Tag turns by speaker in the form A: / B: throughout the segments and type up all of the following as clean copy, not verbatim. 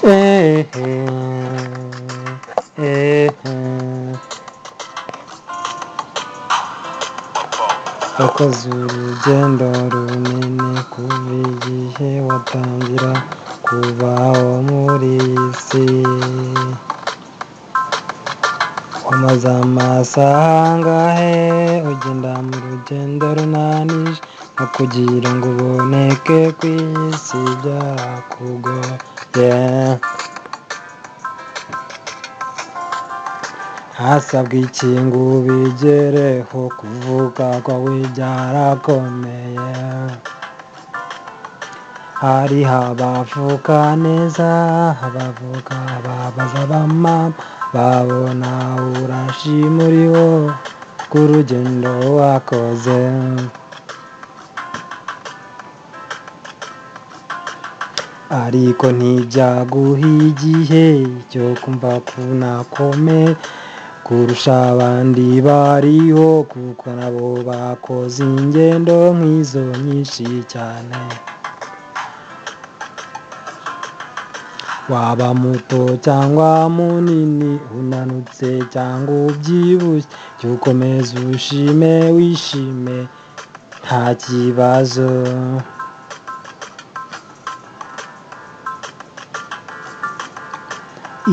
A: eh, eh, wakoze urugendo runini kuva igihe watangira kubaho muri iyi si, wamaze amasaha angahe ugenda mu rugendo runanije, no kugira ngo uboneke ku isi byarakugoye. Hasabwe iki ngo ubigereho, kuvuka kwawe byarakomeye. Hariho abavuka neza, abavuka babaza bamama, babona urashima uriho ku rugendo wakoze. Ariko ntibyaguha igihe cyo kumva ko unakomeye kurusha abandi bariho, kuko nabo bakoze ingendo nk'izo nyinshi cyane. Waba muto cyangwa munini, unanutse cyangwa ubyibushye, jya ukomeza ushime wishime nta kibazo.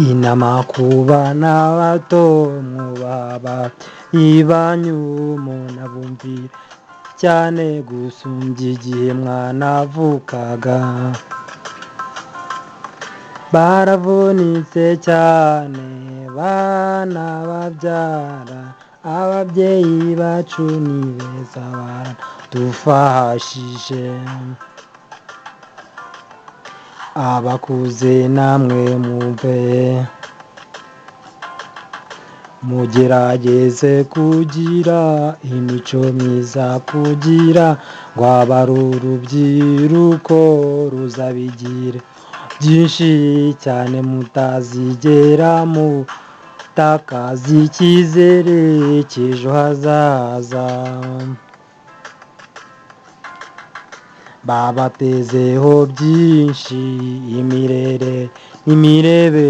A: Inama ku bana bato, mwubaha ababyeyi banyu, munabumvira cyane gusumbya igihe mwanavukaga. Baravunitse cyane bana babyara, ababyeyi bacu ni beza baradufashije. Abakuze namwe mwumve, mugerageze kugira imico myiza, kugira ngo abe ari urubyiruko ruzabigire byinshi cyane, mutazigera mutakaza icyizere cy'ejo hazaza. Babatezeho byinshi, imirere n'imirebe,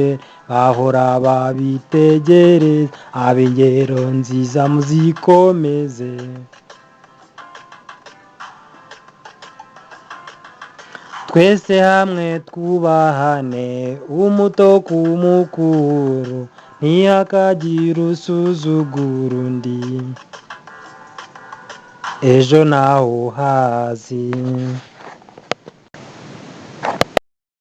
A: bahora babitegereza, ab'ingero nziza muzikomeze. Twese hamwe twubahane, umuto ku mukuru, ntihakagire usuzugura undi, ejo naho hazi.